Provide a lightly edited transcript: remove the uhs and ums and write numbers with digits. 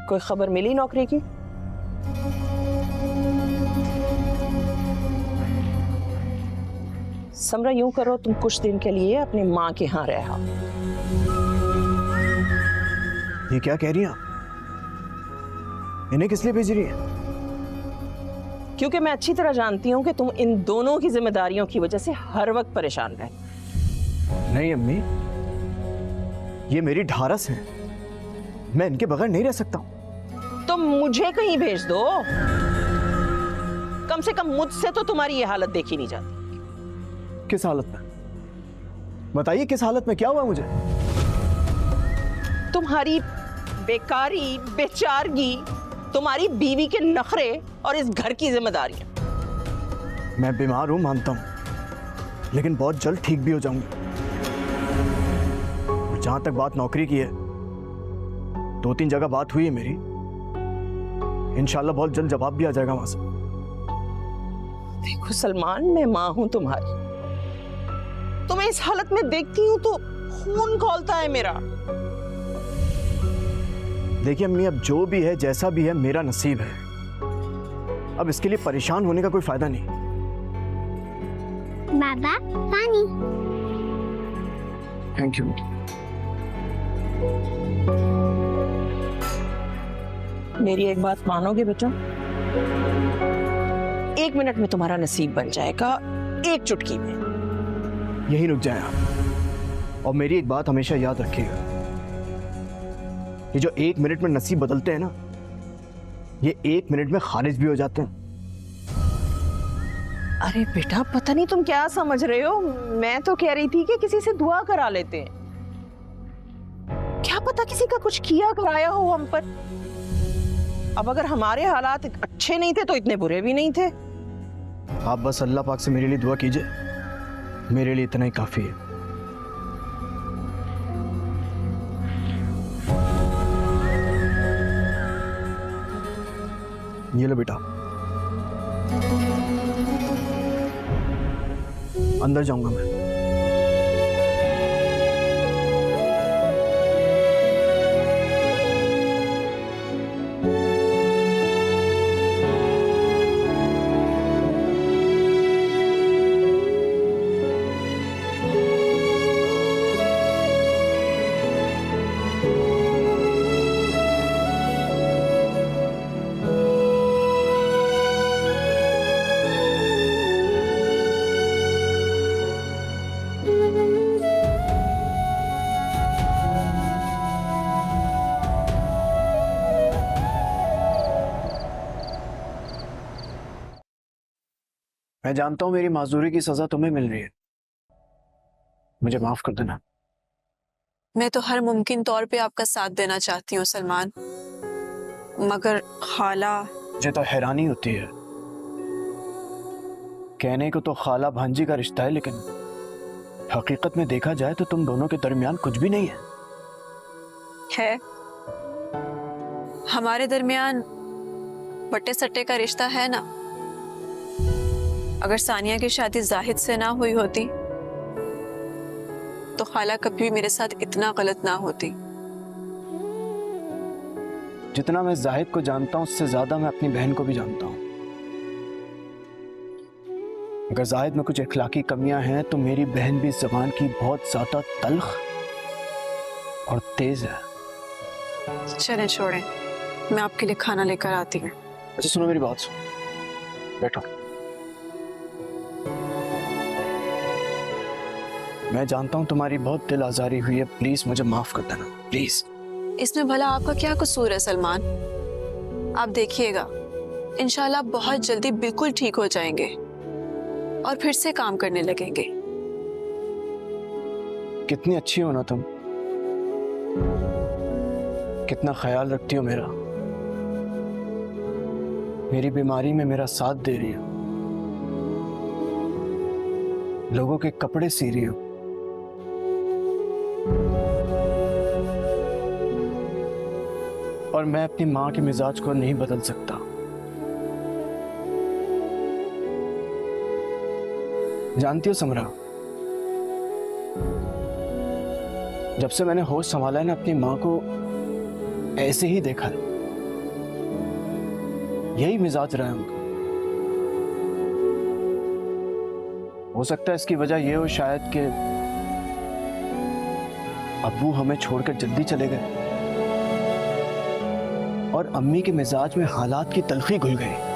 कोई खबर मिली नौकरी की? समरा, यूं करो, तुम कुछ दिन के लिए अपनी माँ के यहाँ रहो। ये क्या कह रही हैं आप? इन्हें किस लिए भेज रही है? क्योंकि मैं अच्छी तरह जानती हूँ कि तुम इन दोनों की जिम्मेदारियों की वजह से हर वक्त परेशान रहे। नहीं अम्मी, ये मेरी ढारस है, मैं इनके बगैर नहीं रह सकता। तो मुझे कहीं भेज दो, कम से कम मुझसे तो तुम्हारी ये हालत देखी नहीं जाती। किस हालत में? बताइए किस हालत में, क्या हुआ मुझे? तुम्हारी बेकारी, बेचारगी, तुम्हारी बीवी के नखरे और इस घर की जिम्मेदारियां। मैं बीमार हूं मानता हूं, लेकिन बहुत जल्द ठीक भी हो जाऊंगा। और जहां तक बात नौकरी की है, 2-3 जगह बात हुई है मेरी, इंशाल्लाह बहुत जल्द जवाब भी आ जाएगा वहां से। देखो सलमान, मैं माँ हूं तुम्हारी, तुम्हें इस हालत में देखती हूं तो खून खौलता है मेरा। देखिए अम्मी, अब जो भी है, जैसा भी है, मेरा नसीब है। अब इसके लिए परेशान होने का कोई फायदा नहीं। बाबा, पानी। Thank you. मेरी एक बात मानोगे बेटा? 1 मिनट में तुम्हारा नसीब बन जाएगा, एक चुटकी में। यहीं रुक जाए आप, और मेरी एक बात हमेशा याद रखिएगा, ये जो 1 मिनट में नसीब बदलते हैं ना, ये 1 मिनट में खारिज भी हो जाते हैं। अरे बेटा, पता नहीं तुम क्या समझ रहे हो। मैं तो कह रही थी कि किसी से दुआ करा लेते हैं, क्या पता किसी का कुछ किया कराया हो हम पर। अब अगर हमारे हालात अच्छे नहीं थे तो इतने बुरे भी नहीं थे। आप बस अल्लाह पाक से मेरे लिए दुआ कीजिए, मेरे लिए इतना ही काफी है। ये लो बेटा, अंदर जाऊंगा मैं। मैं जानता हूं मेरी माजूरी की सजा तुम्हें मिल रही है, मुझे माफ कर देना। मैं तो हर मुमकिन तौर पे आपका साथ देना चाहती हूँ सलमान, मगर खाला। मुझे तो हैरानी होती है, कहने को तो खाला भांजी का रिश्ता है, लेकिन हकीकत में देखा जाए तो तुम दोनों के दरमियान कुछ भी नहीं है। हमारे दरमियान बट्टे सट्टे का रिश्ता है ना। अगर सानिया की शादी जाहिद से ना हुई होती तो खाला कभी भी मेरे साथ इतना गलत ना होती। जितना मैं जाहिद को जानता हूं, उससे ज्यादा मैं अपनी बहन को भी जानता हूं। अगर जाहिद में कुछ इखलाकी कमियां हैं तो मेरी बहन भी ज़बान की बहुत ज्यादा तल्ख और तेज है। चलें छोड़ें, मैं आपके लिए खाना लेकर आती हूँ। अच्छा सुनो, मेरी बात सुनो, बैठो। मैं जानता हूं तुम्हारी बहुत दिल आजारी हुई है, प्लीज मुझे माफ कर देना, प्लीज। इसमें भला आपका क्या कसूर है सलमान? आप देखिएगा, इंशाल्लाह बहुत जल्दी बिल्कुल ठीक हो जाएंगे और फिर से काम करने लगेंगे। कितनी अच्छी हो ना तुम, कितना ख्याल रखती हो मेरा, मेरी बीमारी में मेरा साथ दे रही हो, लोगों के कपड़े सी रही हो। और मैं अपनी माँ के मिजाज को नहीं बदल सकता। जानती हो समरा, जब से मैंने होश संभाला है ना, अपनी माँ को ऐसे ही देखा है, यही मिजाज रहा है उनका। हो सकता है इसकी वजह यह हो शायद कि अब्बू हमें छोड़कर जल्दी चले गए और अम्मी के मिजाज में हालात की तलखी घुल गई।